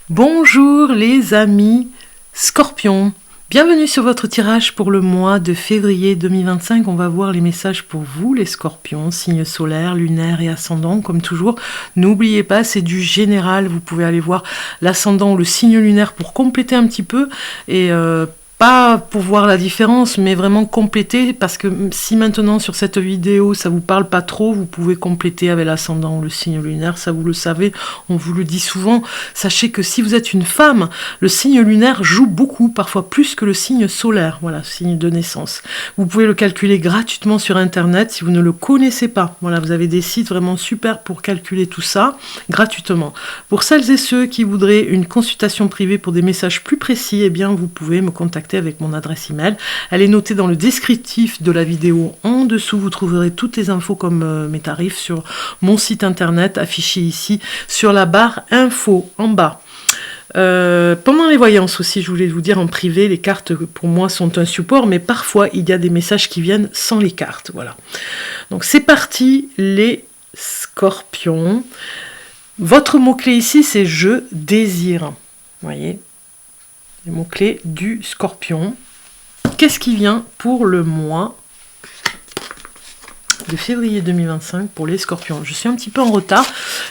Bonjour les amis Scorpions, bienvenue sur votre tirage pour le mois de février 2025. On va voir les messages pour vous les Scorpions, signes solaires, lunaires et ascendants. Comme toujours, n'oubliez pas, c'est du général. Vous pouvez aller voir l'ascendant ou le signe lunaire pour compléter un petit peu et pas pour voir la différence, mais vraiment compléter, parce que si maintenant sur cette vidéo ça vous parle pas trop, vous pouvez compléter avec l'ascendant, le signe lunaire, ça vous le savez, on vous le dit souvent. Sachez que si vous êtes une femme, le signe lunaire joue beaucoup, parfois plus que le signe solaire, voilà, signe de naissance. Vous pouvez le calculer gratuitement sur internet si vous ne le connaissez pas. Voilà, vous avez des sites vraiment super pour calculer tout ça gratuitement. Pour celles et ceux qui voudraient une consultation privée pour des messages plus précis, eh bien vous pouvez me contacter avec mon adresse email. Elle est notée dans le descriptif de la vidéo en dessous. Vous trouverez toutes les infos comme mes tarifs sur mon site internet affiché ici sur la barre info en bas. Pendant les voyances aussi, je voulais vous dire en privé, les cartes pour moi sont un support, mais parfois il y a des messages qui viennent sans les cartes. Voilà. Donc c'est parti les Scorpions. Votre mot-clé ici c'est je désire. Vous voyez, les mots-clés du Scorpion. Qu'est-ce qui vient pour le mois de février 2025 pour les Scorpions? Je suis un petit peu en retard,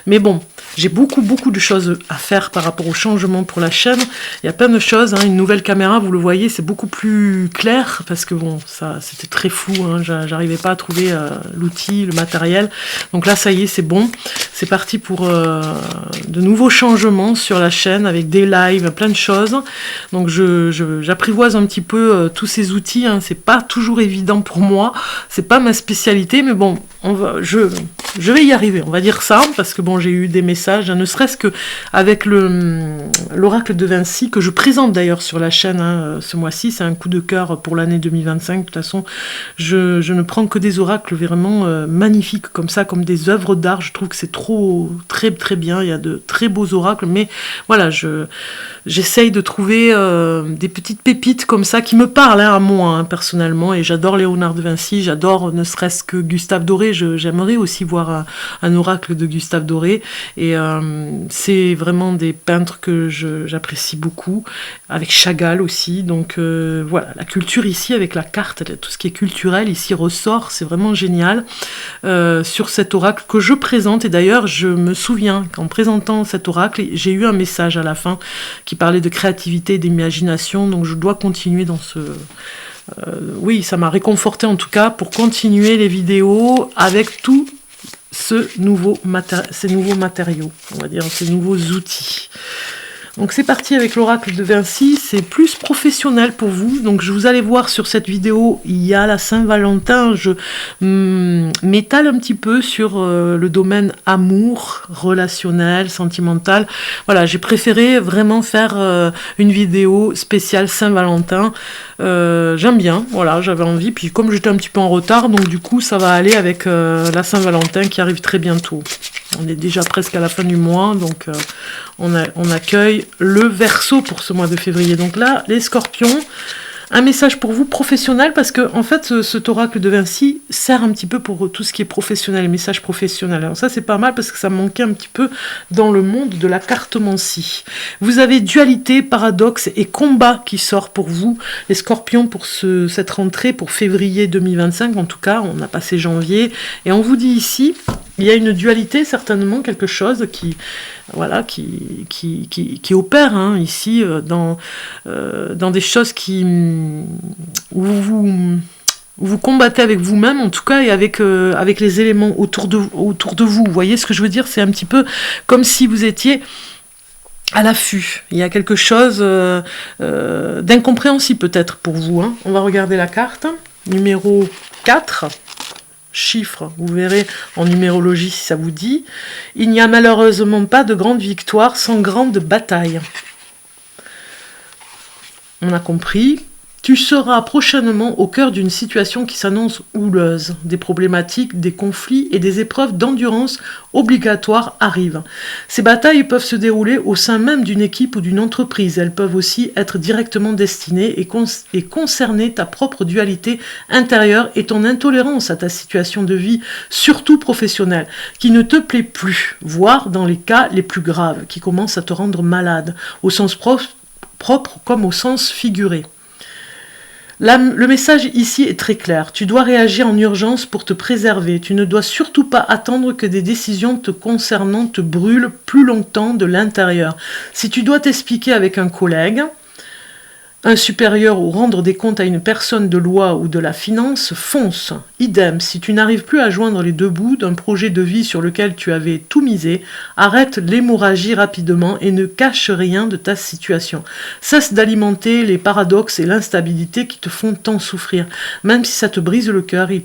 mais bon, j'ai beaucoup de choses à faire par rapport au changement pour la chaîne. Il y a plein de choses, hein. Une nouvelle caméra, vous le voyez, c'est beaucoup plus clair, parce que bon, ça c'était très flou, hein. J'arrivais pas à trouver l'outil, le matériel. Donc là, ça y est, c'est bon. C'est parti pour de nouveaux changements sur la chaîne, avec des lives, plein de choses. Donc j'apprivoise un petit peu tous ces outils, hein. C'est pas toujours évident pour moi, c'est pas ma spécialité, mais bon, je vais y arriver, on va dire ça, parce que bon, j'ai eu des messages, ne serait-ce que avec l'oracle de Vinci, que je présente d'ailleurs sur la chaîne, hein, ce mois-ci. C'est un coup de cœur pour l'année 2025. De toute façon, je ne prends que des oracles vraiment magnifiques, comme ça, comme des œuvres d'art. Je trouve que c'est très bien, il y a de très beaux oracles, mais voilà, j'essaye de trouver des petites pépites comme ça, qui me parlent, hein, à moi, hein, personnellement, et j'adore Léonard de Vinci, j'adore ne serait-ce que Gustave Doré. J'aimerais aussi voir un oracle de Gustave Doré, et c'est vraiment des peintres que j'apprécie beaucoup, avec Chagall aussi. Donc voilà, la culture ici avec la carte, tout ce qui est culturel ici ressort, c'est vraiment génial sur cet oracle que je présente. Et d'ailleurs, je me souviens qu'en présentant cet oracle, j'ai eu un message à la fin qui parlait de créativité et d'imagination, donc je dois continuer dans ce... oui, ça m'a réconforté en tout cas pour continuer les vidéos avec tout ces nouveaux matériaux, on va dire, ces nouveaux outils. Donc c'est parti avec l'oracle de Vinci, c'est plus professionnel pour vous. Donc vous allez voir sur cette vidéo, il y a la Saint-Valentin, je m'étale un petit peu sur le domaine amour, relationnel, sentimental. Voilà, j'ai préféré vraiment faire une vidéo spéciale Saint-Valentin. J'aime bien, voilà, j'avais envie. Puis comme j'étais un petit peu en retard, donc du coup ça va aller avec la Saint-Valentin qui arrive très bientôt. On est déjà presque à la fin du mois, donc on accueille le Verseau pour ce mois de février. Donc là, les Scorpions, un message pour vous professionnel, parce que en fait, cet oracle de Vinci sert un petit peu pour tout ce qui est professionnel, les messages professionnels. Alors ça, c'est pas mal, parce que ça manquait un petit peu dans le monde de la cartomancie. Vous avez dualité, paradoxe et combat qui sort pour vous, les Scorpions, pour cette rentrée, pour février 2025. En tout cas, on a passé janvier, et on vous dit ici... Il y a une dualité, certainement, quelque chose qui opère, hein, ici dans des choses où vous combattez avec vous-même, en tout cas, et avec les éléments autour de vous. Vous voyez ce que je veux dire? C'est un petit peu comme si vous étiez à l'affût. Il y a quelque chose d'incompréhensible peut-être pour vous, hein. On va regarder la carte. Numéro 4. Chiffres, vous verrez en numérologie si ça vous dit. Il n'y a malheureusement pas de grande victoire sans grande bataille. On a compris. Tu seras prochainement au cœur d'une situation qui s'annonce houleuse. Des problématiques, des conflits et des épreuves d'endurance obligatoires arrivent. Ces batailles peuvent se dérouler au sein même d'une équipe ou d'une entreprise. Elles peuvent aussi être directement destinées et concerner ta propre dualité intérieure et ton intolérance à ta situation de vie, surtout professionnelle, qui ne te plaît plus, voire dans les cas les plus graves, qui commencent à te rendre malade, au sens propre comme au sens figuré. Le message ici est très clair. Tu dois réagir en urgence pour te préserver. Tu ne dois surtout pas attendre que des décisions te concernant te brûlent plus longtemps de l'intérieur. Si tu dois t'expliquer avec un collègue, un supérieur ou rendre des comptes à une personne de loi ou de la finance, fonce. Idem, si tu n'arrives plus à joindre les deux bouts d'un projet de vie sur lequel tu avais tout misé, arrête l'hémorragie rapidement et ne cache rien de ta situation. Cesse d'alimenter les paradoxes et l'instabilité qui te font tant souffrir. Même si ça te brise le cœur, il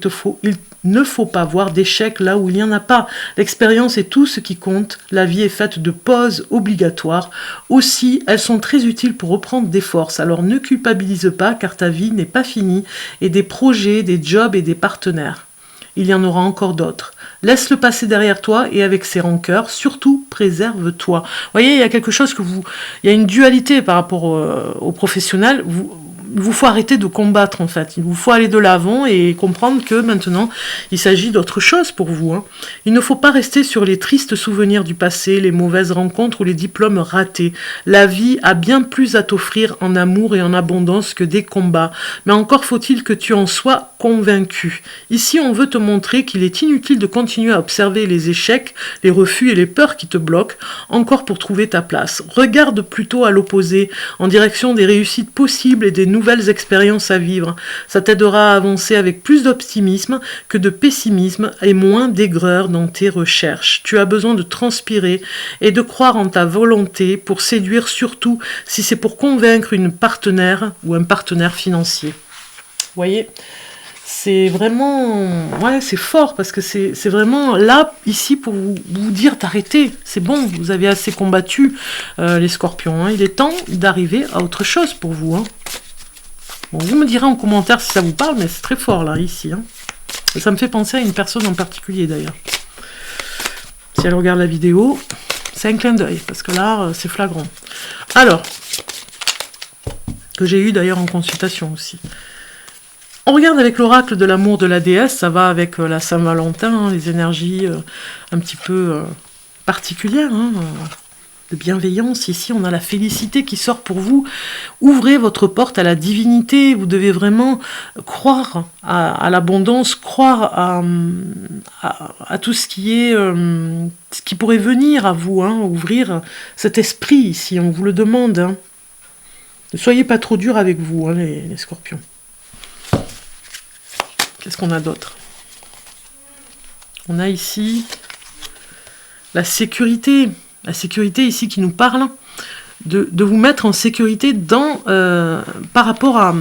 ne faut pas voir d'échec là où il n'y en a pas. L'expérience est tout ce qui compte. La vie est faite de pauses obligatoires. Aussi, elles sont très utiles pour reprendre des forces. Alors ne culpabilise pas car ta vie n'est pas finie et des projets, des jobs et des partenaires. Il y en aura encore d'autres. Laisse-le passer derrière toi et avec ses rancœurs, surtout préserve-toi. Vous voyez, il y a quelque chose il y a une dualité par rapport aux professionnels. Il vous faut arrêter de combattre en fait, il vous faut aller de l'avant et comprendre que maintenant il s'agit d'autre chose pour vous. Il ne faut pas rester sur les tristes souvenirs du passé, les mauvaises rencontres ou les diplômes ratés. La vie a bien plus à t'offrir en amour et en abondance que des combats, mais encore faut-il que tu en sois convaincu. Ici on veut te montrer qu'il est inutile de continuer à observer les échecs, les refus et les peurs qui te bloquent, encore pour trouver ta place. Regarde plutôt à l'opposé, en direction des réussites possibles et des nouvelles expériences à vivre. Ça t'aidera à avancer avec plus d'optimisme que de pessimisme et moins d'aigreur dans tes recherches. Tu as besoin de transpirer et de croire en ta volonté pour séduire, surtout si c'est pour convaincre une partenaire ou un partenaire financier. Vous voyez ? C'est vraiment... Ouais, c'est fort parce que c'est vraiment là, ici, pour vous dire d'arrêter. C'est bon, vous avez assez combattu les scorpions. Il est temps d'arriver à autre chose pour vous. Bon, vous me direz en commentaire si ça vous parle, mais c'est très fort là, ici. Et ça me fait penser à une personne en particulier d'ailleurs. Si elle regarde la vidéo, c'est un clin d'œil, parce que là, c'est flagrant. Alors, que j'ai eu d'ailleurs en consultation aussi. On regarde avec l'oracle de l'amour de la déesse, ça va avec la Saint-Valentin, les énergies un petit peu particulières, de bienveillance. Ici, on a la félicité qui sort pour vous. Ouvrez votre porte à la divinité. Vous devez vraiment croire à l'abondance, croire à tout ce qui est, ce qui pourrait venir à vous. Ouvrir cet esprit ici, on vous le demande. Ne soyez pas trop dur avec vous, les scorpions. Qu'est-ce qu'on a d'autre? On a ici la sécurité. La sécurité ici qui nous parle de vous mettre en sécurité par rapport à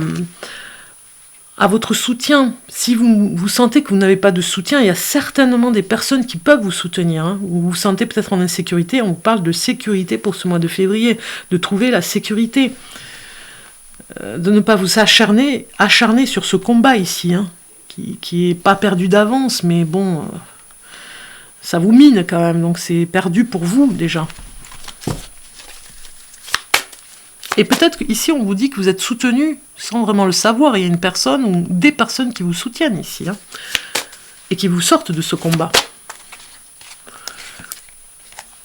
votre soutien. Si vous sentez que vous n'avez pas de soutien, il y a certainement des personnes qui peuvent vous soutenir. Vous vous sentez peut-être en insécurité, on vous parle de sécurité pour ce mois de février, de trouver la sécurité. De ne pas vous acharner sur ce combat ici, qui n'est pas perdu d'avance, mais bon... ça vous mine quand même, donc c'est perdu pour vous déjà. Et peut-être qu'ici on vous dit que vous êtes soutenu sans vraiment le savoir. Il y a une personne ou des personnes qui vous soutiennent ici, et qui vous sortent de ce combat.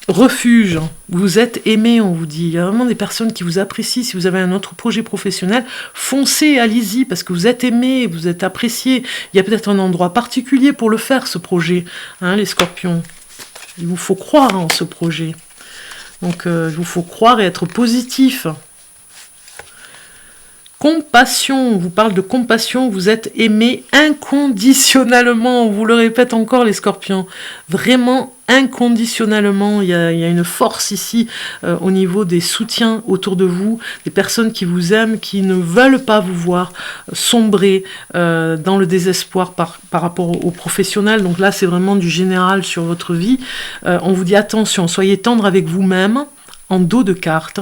Refuge, vous êtes aimé, on vous dit. Il y a vraiment des personnes qui vous apprécient. Si vous avez un autre projet professionnel, foncez, allez-y, parce que vous êtes aimé, vous êtes apprécié. Il y a peut-être un endroit particulier pour le faire, ce projet, les scorpions. Il vous faut croire en ce projet. Donc, il vous faut croire et être positif. Compassion, on vous parle de compassion, vous êtes aimé inconditionnellement, on vous le répète encore les scorpions, vraiment inconditionnellement, il y a une force ici au niveau des soutiens autour de vous, des personnes qui vous aiment, qui ne veulent pas vous voir sombrer dans le désespoir par rapport aux professionnels. Donc là c'est vraiment du général sur votre vie. On vous dit attention, soyez tendre avec vous-même, en dos de carte.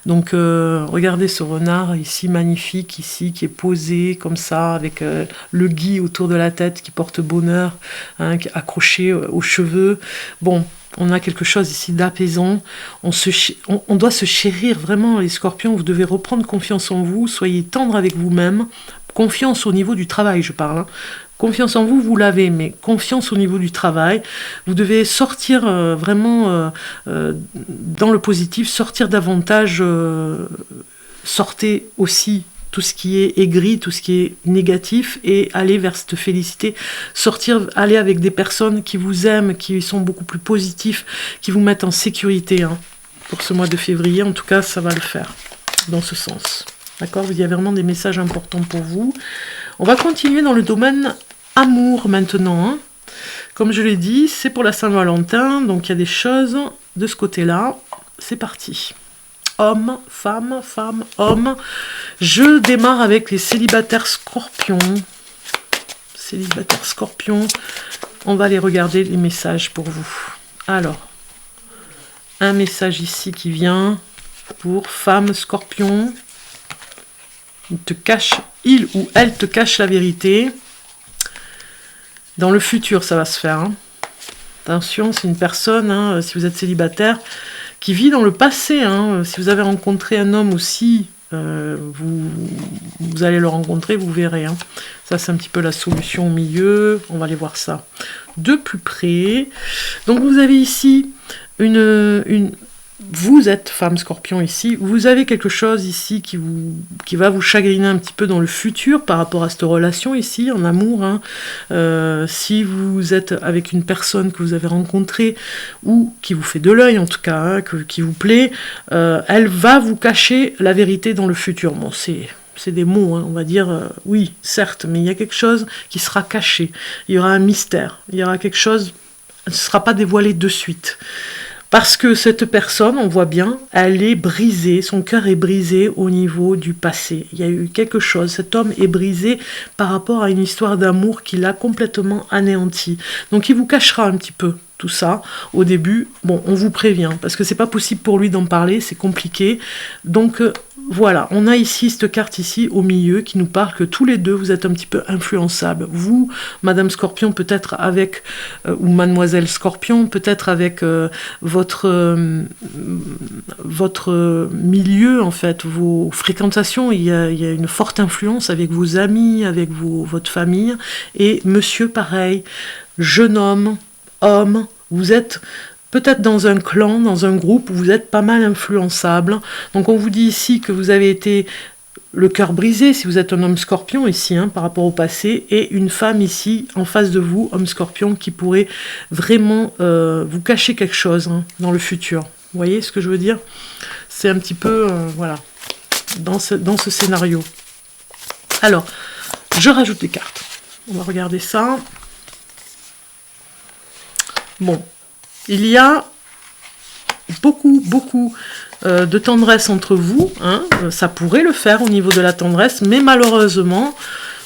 Donc regardez ce renard ici, magnifique, ici, qui est posé comme ça, avec le gui autour de la tête, qui porte bonheur, hein, qui est accroché aux cheveux. Bon, on a quelque chose ici d'apaisant. On doit se chérir vraiment, les scorpions. Vous devez reprendre confiance en vous. Soyez tendre avec vous-même. Confiance au niveau du travail, je parle. Hein. Confiance en vous, vous l'avez, mais confiance au niveau du travail. Vous devez sortir vraiment dans le positif, sortir davantage. Sortez aussi tout ce qui est aigri, tout ce qui est négatif, et aller vers cette félicité, sortir, aller avec des personnes qui vous aiment, qui sont beaucoup plus positifs, qui vous mettent en sécurité, hein. Pour ce mois de février, en tout cas, ça va le faire, dans ce sens. D'accord? Il y a vraiment des messages importants pour vous. On va continuer dans le domaine amour maintenant, hein. Comme je l'ai dit, c'est pour la Saint-Valentin, donc il y a des choses de ce côté-là. C'est parti. Homme, femme, femme, homme. Je démarre avec les célibataires scorpions. Célibataires scorpions. On va aller regarder les messages pour vous. Alors, un message ici qui vient pour femme scorpion. Il ou elle te cache la vérité. Dans le futur, ça va se faire. Hein. Attention, c'est une personne, hein, si vous êtes célibataire, qui vit dans le passé. Hein. Si vous avez rencontré un homme aussi, vous allez le rencontrer, vous verrez. Hein. Ça, c'est un petit peu la solution au milieu. On va aller voir ça de plus près. Donc, vous avez ici vous êtes femme scorpion ici, vous avez quelque chose ici qui va vous chagriner un petit peu dans le futur par rapport à cette relation ici, en amour. Hein. Si vous êtes avec une personne que vous avez rencontrée ou qui vous fait de l'œil en tout cas, hein, qui vous plaît, elle va vous cacher la vérité dans le futur. Bon, c'est des mots, hein, on va dire, oui, certes, mais il y a quelque chose qui sera caché. Il y aura un mystère, il y aura quelque chose, ce ne sera pas dévoilé de suite. Parce que cette personne, on voit bien, elle est brisée, son cœur est brisé au niveau du passé. Il y a eu quelque chose, cet homme est brisé par rapport à une histoire d'amour qui l'a complètement anéanti. Donc il vous cachera un petit peu tout ça au début. Bon, on vous prévient, parce que c'est pas possible pour lui d'en parler, c'est compliqué. Donc voilà, on a ici cette carte ici au milieu qui nous parle que tous les deux vous êtes un petit peu influençables. Vous, Madame Scorpion, peut-être avec, ou Mademoiselle Scorpion, peut-être avec votre milieu, en fait, vos fréquentations, il y a une forte influence avec vos amis, avec votre famille. Et monsieur, pareil, jeune homme, vous êtes peut-être dans un clan, dans un groupe, où vous êtes pas mal influençable. Donc on vous dit ici que vous avez été le cœur brisé, si vous êtes un homme scorpion ici, hein, par rapport au passé, et une femme ici, en face de vous, homme scorpion, qui pourrait vraiment vous cacher quelque chose, hein, dans le futur. Vous voyez ce que je veux dire? C'est un petit peu, voilà, dans ce scénario. Alors, je rajoute des cartes. On va regarder ça. Bon, il y a beaucoup de tendresse entre vous, hein. Ça pourrait le faire au niveau de la tendresse, mais malheureusement,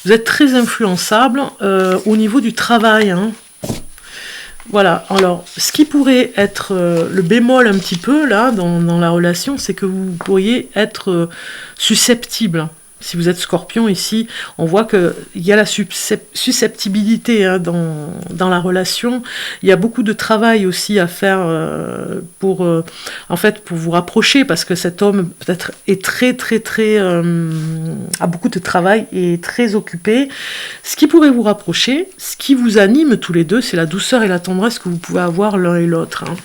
vous êtes très influençable au niveau du travail. Hein. Voilà, alors, ce qui pourrait être le bémol un petit peu, là, dans la relation, c'est que vous pourriez être susceptible. Si vous êtes scorpion ici, on voit qu'il y a la susceptibilité, hein, dans la relation. Il y a beaucoup de travail aussi à faire pour vous rapprocher, parce que cet homme peut-être est très a beaucoup de travail et est très occupé. Ce qui pourrait vous rapprocher, ce qui vous anime tous les deux, c'est la douceur et la tendresse que vous pouvez avoir l'un et l'autre. Hein.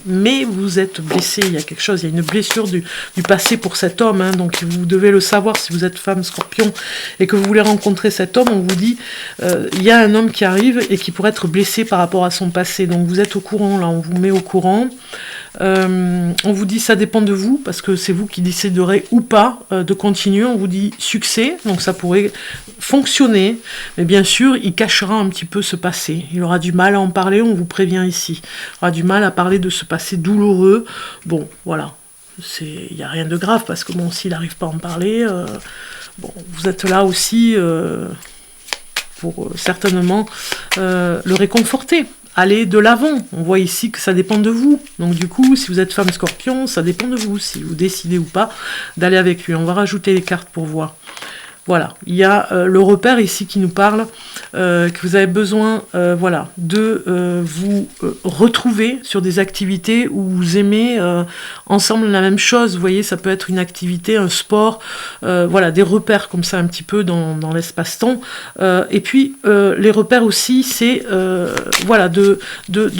Mais vous êtes blessé, il y a quelque chose, il y a une blessure du passé pour cet homme, hein, donc vous devez le savoir si vous êtes femme scorpion et que vous voulez rencontrer cet homme, on vous dit il y a un homme qui arrive et qui pourrait être blessé par rapport à son passé, donc vous êtes au courant, là on vous met au courant. On vous dit ça dépend de vous, parce que c'est vous qui déciderez ou pas de continuer. On vous dit succès, donc ça pourrait fonctionner, mais bien sûr il cachera un petit peu ce passé, il aura du mal à en parler, on vous prévient ici, il aura du mal à parler de ce passé douloureux. Bon voilà, il n'y a rien de grave, parce que bon, s'il n'arrive pas à en parler, bon, vous êtes là aussi pour certainement le réconforter. aller de l'avant. On voit ici que ça dépend de vous. Donc du coup, si vous êtes femme scorpion, ça dépend de vous, si vous décidez ou pas d'aller avec lui. On va rajouter les cartes pour voir. Voilà, il y a le repère ici qui nous parle, que vous avez besoin voilà, de vous retrouver sur des activités où vous aimez ensemble la même chose. Vous voyez, ça peut être une activité, un sport, voilà, des repères comme ça un petit peu dans l'espace-temps. Et puis, les repères aussi, c'est voilà, de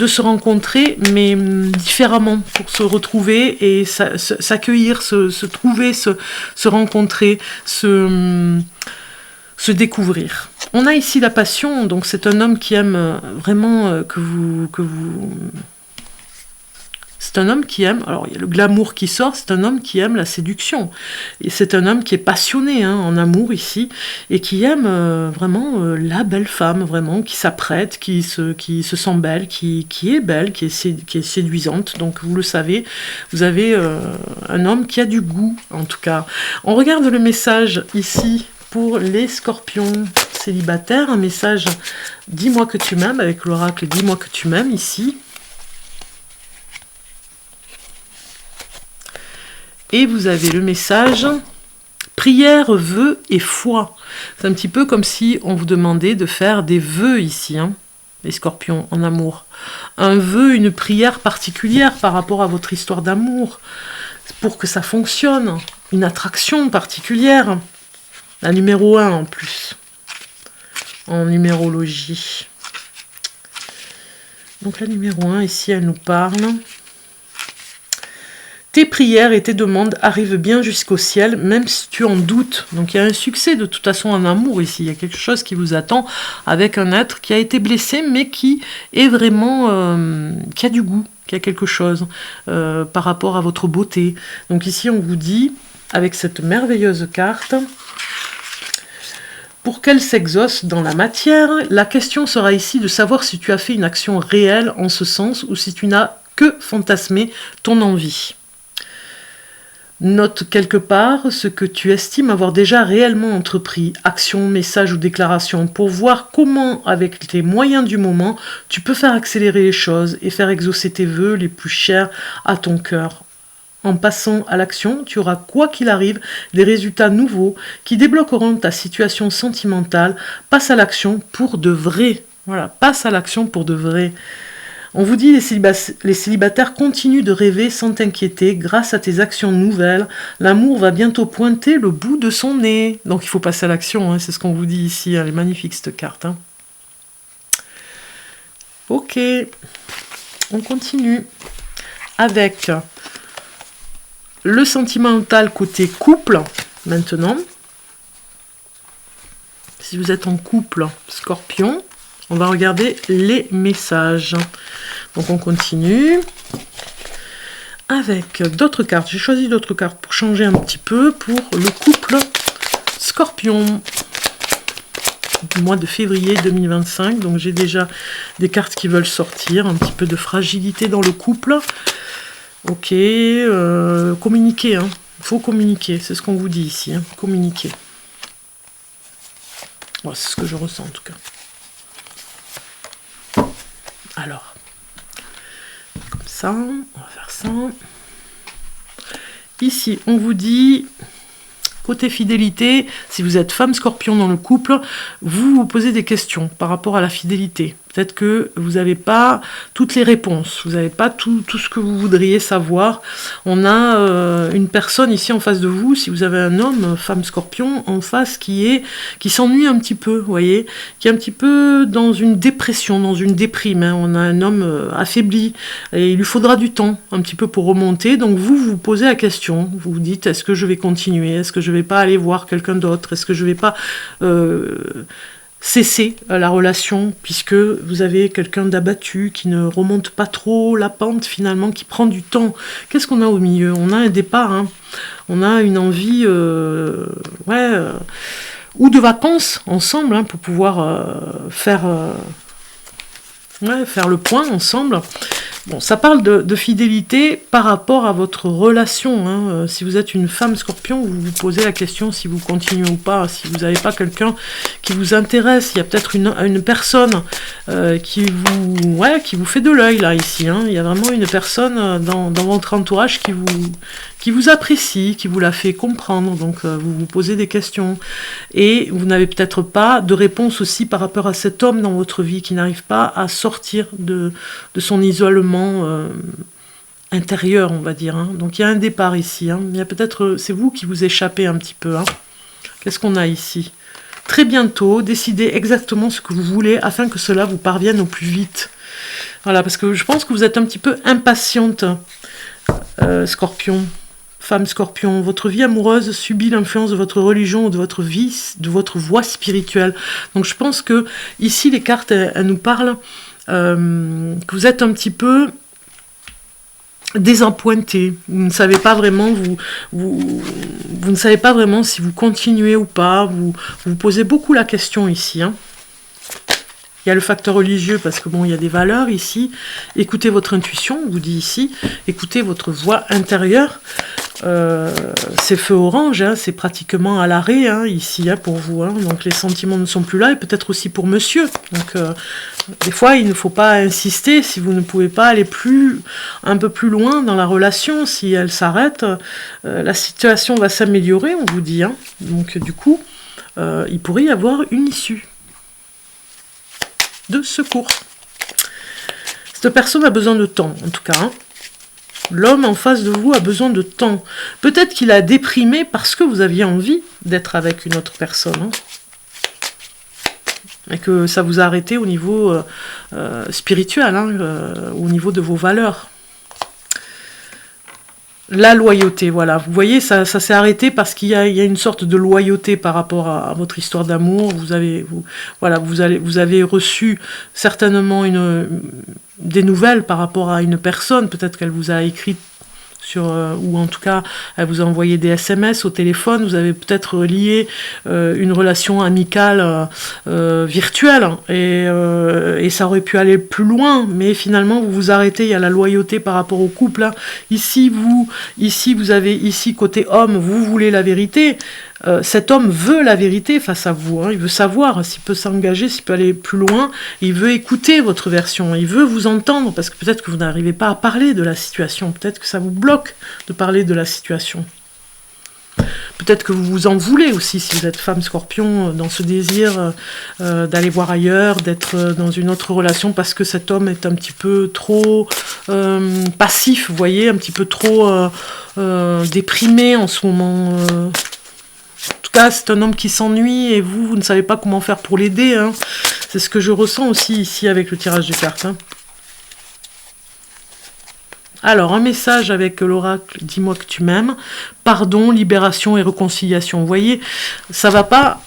se rencontrer, mais différemment, pour se retrouver et s'accueillir, se trouver, se rencontrer, se découvrir. On a ici la passion, donc c'est un homme qui aime vraiment c'est un homme qui aime, alors il y a le glamour qui sort, c'est un homme qui aime la séduction. Et c'est un homme qui est passionné en amour ici, et qui aime vraiment la belle femme, vraiment, qui s'apprête, qui se sent belle, qui est belle, qui est séduisante. Donc vous le savez, vous avez un homme qui a du goût, en tout cas. On regarde le message ici pour les scorpions célibataires, un message « Dis-moi que tu m'aimes » avec l'oracle « Dis-moi que tu m'aimes » ici. Et vous avez le message « Prière, vœux et foi ». C'est un petit peu comme si on vous demandait de faire des vœux ici, les scorpions en amour. Un vœu, une prière particulière par rapport à votre histoire d'amour, pour que ça fonctionne, une attraction particulière. La numéro 1 en plus, en numérologie. Donc la numéro 1, ici, elle nous parle. Tes prières et tes demandes arrivent bien jusqu'au ciel, même si tu en doutes. Donc il y a un succès de toute façon en amour ici. Il y a quelque chose qui vous attend avec un être qui a été blessé, mais qui est vraiment... qui a du goût, qui a quelque chose par rapport à votre beauté. Donc ici, on vous dit, avec cette merveilleuse carte... Pour qu'elle s'exauce dans la matière, la question sera ici de savoir si tu as fait une action réelle en ce sens ou si tu n'as que fantasmé ton envie. Note quelque part ce que tu estimes avoir déjà réellement entrepris, action, message ou déclaration, pour voir comment, avec tes moyens du moment, tu peux faire accélérer les choses et faire exaucer tes vœux les plus chers à ton cœur. En passant à l'action, tu auras, quoi qu'il arrive, des résultats nouveaux qui débloqueront ta situation sentimentale. Passe à l'action pour de vrai. Voilà, passe à l'action pour de vrai. On vous dit, les célibataires continuent de rêver sans t'inquiéter. Grâce à tes actions nouvelles, l'amour va bientôt pointer le bout de son nez. Donc il faut passer à l'action, c'est ce qu'on vous dit ici. Elle est magnifique cette carte. Ok, on continue avec... le sentimental côté couple, maintenant. Si vous êtes en couple, scorpion, on va regarder les messages. Donc on continue. Avec d'autres cartes. J'ai choisi d'autres cartes pour changer un petit peu pour le couple scorpion. Du mois de février 2025. Donc j'ai déjà des cartes qui veulent sortir. Un petit peu de fragilité dans le couple. Ok, communiquer, il faut communiquer, c'est ce qu'on vous dit ici, communiquer. Bon, c'est ce que je ressens en tout cas. Alors, comme ça, on va faire ça. Ici, on vous dit, côté fidélité, si vous êtes femme scorpion dans le couple, vous vous posez des questions par rapport à la fidélité. Peut-être que vous n'avez pas toutes les réponses, vous n'avez pas tout ce que vous voudriez savoir. On a une personne ici en face de vous, si vous avez un homme, femme scorpion, en face qui s'ennuie un petit peu, vous voyez, qui est un petit peu dans une dépression, dans une déprime. On a un homme affaibli et il lui faudra du temps un petit peu pour remonter. Donc vous vous posez la question, vous vous dites, est-ce que je vais continuer? Est-ce que je ne vais pas aller voir quelqu'un d'autre? Est-ce que je ne vais pas... cesser la relation, puisque vous avez quelqu'un d'abattu qui ne remonte pas trop la pente finalement, qui prend du temps. Qu'est-ce qu'on a au milieu? On a un départ, on a une envie ou de vacances ensemble, pour pouvoir faire le point ensemble. Bon, ça parle de fidélité par rapport à votre relation. Hein. Si vous êtes une femme scorpion, vous vous posez la question si vous continuez ou pas, si vous n'avez pas quelqu'un qui vous intéresse. Il y a peut-être une personne qui vous fait de l'œil, là, ici. Hein. Il y a vraiment une personne dans votre entourage qui vous apprécie, qui vous la fait comprendre. Donc, vous vous posez des questions. Et vous n'avez peut-être pas de réponse aussi par rapport à cet homme dans votre vie qui n'arrive pas à sortir de son isolement intérieur, on va dire. Hein. Donc, il y a un départ ici. Hein. Il y a peut-être... c'est vous qui vous échappez un petit peu. Hein. Qu'est-ce qu'on a ici? Très bientôt, décidez exactement ce que vous voulez afin que cela vous parvienne au plus vite. Voilà, parce que je pense que vous êtes un petit peu impatiente, Scorpion. Femme Scorpion, votre vie amoureuse subit l'influence de votre religion ou de votre vie, de votre voie spirituelle. Donc je pense que ici les cartes elles nous parlent que vous êtes un petit peu désappointé. Vous ne savez pas vraiment, vous ne savez pas vraiment si vous continuez ou pas. Vous posez beaucoup la question ici. Hein. Il y a le facteur religieux parce que bon, il y a des valeurs ici. Écoutez votre intuition, on vous dit ici. Écoutez votre voix intérieure. C'est feu orange, hein, c'est pratiquement à l'arrêt hein, ici hein, pour vous. Hein, donc les sentiments ne sont plus là et peut-être aussi pour monsieur. Donc des fois il ne faut pas insister si vous ne pouvez pas aller un peu plus loin dans la relation. Si elle s'arrête, la situation va s'améliorer, on vous dit. Hein. Donc du coup, il pourrait y avoir une issue de secours. Cette personne a besoin de temps, en tout cas. Hein. L'homme en face de vous a besoin de temps. Peut-être qu'il a déprimé parce que vous aviez envie d'être avec une autre personne. Hein. Et que ça vous a arrêté au niveau spirituel, hein, au niveau de vos valeurs. La loyauté, voilà. Vous voyez, ça s'est arrêté parce qu'il y a une sorte de loyauté par rapport à votre histoire d'amour. Vous avez reçu certainement des nouvelles par rapport à une personne. Peut-être qu'elle vous a écrit ou en tout cas, elle vous a envoyé des SMS au téléphone. Vous avez peut-être lié une relation amicale virtuelle et ça aurait pu aller plus loin, mais finalement vous vous arrêtez. Il y a la loyauté par rapport au couple. Hein. Ici vous avez côté homme, vous voulez la vérité. Cet homme veut la vérité face à vous. Hein. Il veut savoir s'il peut s'engager, s'il peut aller plus loin. Il veut écouter votre version. Il veut vous entendre parce que peut-être que vous n'arrivez pas à parler de la situation. Peut-être que ça vous bloque de parler de la situation. Peut-être que vous vous en voulez aussi si vous êtes femme Scorpion dans ce désir d'aller voir ailleurs, d'être dans une autre relation parce que cet homme est un petit peu trop passif, vous voyez, un petit peu trop déprimé en ce moment. En tout cas, c'est un homme qui s'ennuie et vous ne savez pas comment faire pour l'aider. Hein. C'est ce que je ressens aussi ici avec le tirage de cartes. Hein. Alors, un message avec l'oracle, dis-moi que tu m'aimes. Pardon, libération et réconciliation. Vous voyez, ça va pas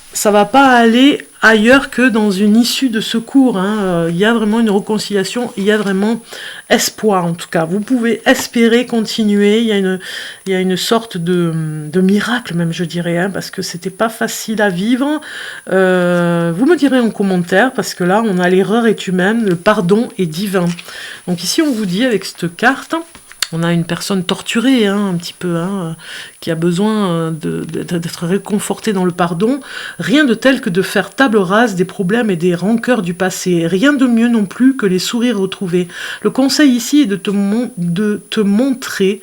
aller ailleurs que dans une issue de secours. Hein. Il y a vraiment une réconciliation, il y a vraiment espoir en tout cas. Vous pouvez espérer continuer, il y a une sorte de miracle même je dirais, hein, parce que c'était pas facile à vivre. Vous me direz en commentaire, parce que là on a l'erreur est humaine, le pardon est divin. Donc ici on vous dit avec cette carte, on a une personne torturée, hein, un petit peu, hein, qui a besoin d'être réconfortée dans le pardon. Rien de tel que de faire table rase des problèmes et des rancœurs du passé. Rien de mieux non plus que les sourires retrouvés. Le conseil ici est de te montrer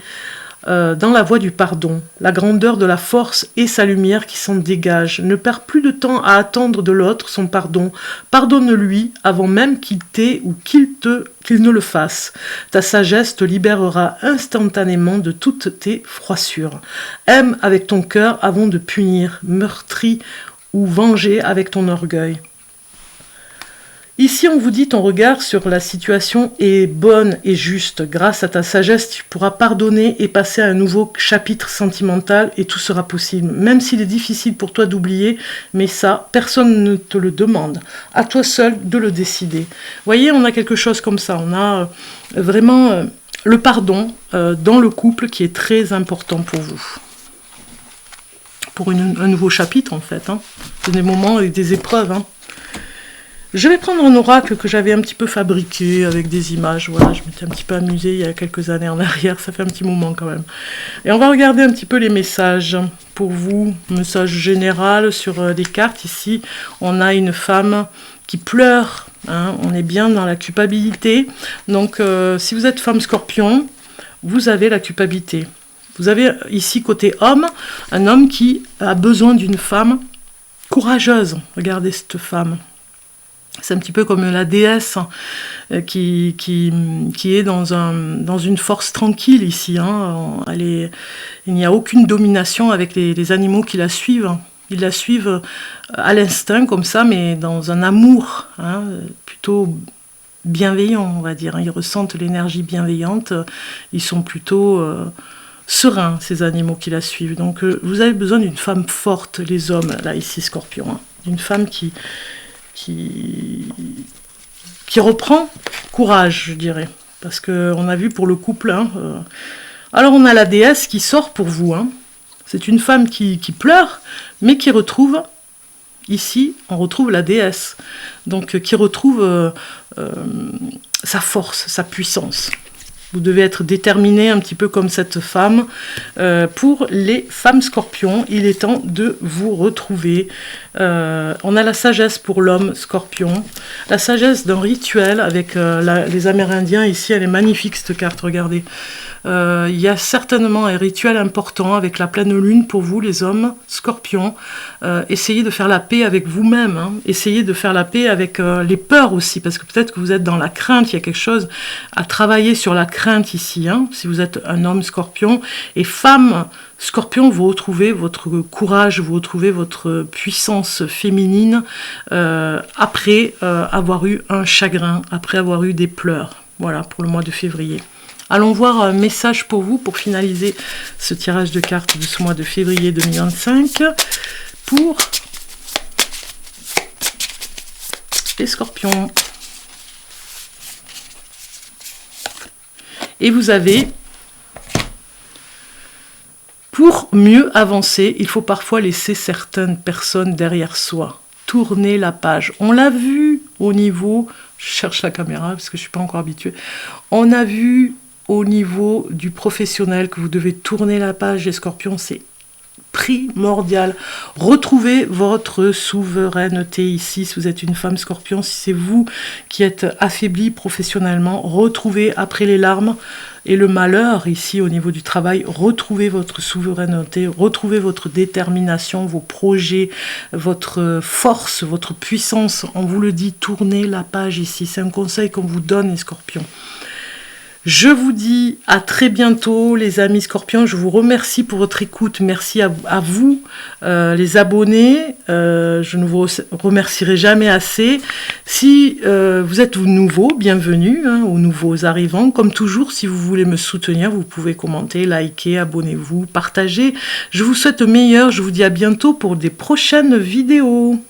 dans la voie du pardon, la grandeur de la force et sa lumière qui s'en dégage. Ne perds plus de temps à attendre de l'autre son pardon. Pardonne-lui avant même qu'il t'ait ou qu'il ne le fasse. Ta sagesse te libérera instantanément de toutes tes froissures. Aime avec ton cœur avant de punir, meurtrir ou venger avec ton orgueil. Ici, on vous dit ton regard sur la situation est bonne et juste. Grâce à ta sagesse, tu pourras pardonner et passer à un nouveau chapitre sentimental et tout sera possible. Même s'il est difficile pour toi d'oublier, mais ça, personne ne te le demande. À toi seul de le décider. Vous voyez, on a quelque chose comme ça. On a vraiment le pardon dans le couple qui est très important pour vous. Pour un nouveau chapitre, en fait. Hein. C'est des moments et des épreuves, hein. Je vais prendre un oracle que j'avais un petit peu fabriqué avec des images. Voilà, je m'étais un petit peu amusée il y a quelques années en arrière, ça fait un petit moment quand même. Et on va regarder un petit peu les messages pour vous. Message général sur les cartes. Ici, on a une femme qui pleure. Hein, on est bien dans la culpabilité. Donc, si vous êtes femme scorpion, vous avez la culpabilité. Vous avez ici, côté homme, un homme qui a besoin d'une femme courageuse. Regardez cette femme. C'est un petit peu comme la déesse qui est dans une force tranquille ici. Hein. Il n'y a aucune domination avec les animaux qui la suivent. Ils la suivent à l'instinct comme ça, mais dans un amour hein, plutôt bienveillant, on va dire. Ils ressentent l'énergie bienveillante. Ils sont plutôt sereins, ces animaux qui la suivent. Donc vous avez besoin d'une femme forte, les hommes, là ici, Scorpion. Hein. D'une femme qui reprend courage, je dirais. Parce qu'on a vu pour le couple. Hein, alors on a la déesse qui sort pour vous. Hein. C'est une femme qui pleure, mais qui retrouve, ici, on retrouve la déesse. Donc qui retrouve sa force, sa puissance. Vous devez être déterminé un petit peu comme cette femme. Pour les femmes scorpions, il est temps de vous retrouver. On a la sagesse pour l'homme scorpion. La sagesse d'un rituel avec les Amérindiens. Ici, elle est magnifique cette carte, regardez. Il y a certainement un rituel important avec la pleine lune pour vous, les hommes scorpions. Essayez de faire la paix avec vous-même. Hein. Essayez de faire la paix avec les peurs aussi, parce que peut-être que vous êtes dans la crainte. Il y a quelque chose à travailler sur la crainte ici, hein, si vous êtes un homme scorpion. Et femme scorpion, vous retrouvez votre courage, vous retrouvez votre puissance féminine après avoir eu un chagrin, après avoir eu des pleurs. Voilà, pour le mois de février. Allons voir un message pour vous, pour finaliser ce tirage de cartes de ce mois de février 2025, pour les scorpions. Et vous avez, pour mieux avancer, il faut parfois laisser certaines personnes derrière soi. Tourner la page. On l'a vu au niveau, je cherche la caméra parce que je ne suis pas encore habituée, on a vu au niveau du professionnel que vous devez tourner la page, les scorpions, c'est primordial. Retrouvez votre souveraineté ici, si vous êtes une femme scorpion, si c'est vous qui êtes affaibli professionnellement, retrouvez après les larmes et le malheur ici au niveau du travail, retrouvez votre souveraineté, retrouvez votre détermination, vos projets, votre force, votre puissance. On vous le dit, tournez la page ici, c'est un conseil qu'on vous donne les scorpions. Je vous dis à très bientôt les amis scorpions, je vous remercie pour votre écoute, merci à vous les abonnés, je ne vous remercierai jamais assez. Si vous êtes nouveaux, bienvenue hein, aux nouveaux arrivants, comme toujours si vous voulez me soutenir, vous pouvez commenter, liker, abonnez-vous, partager. Je vous souhaite le meilleur, je vous dis à bientôt pour des prochaines vidéos.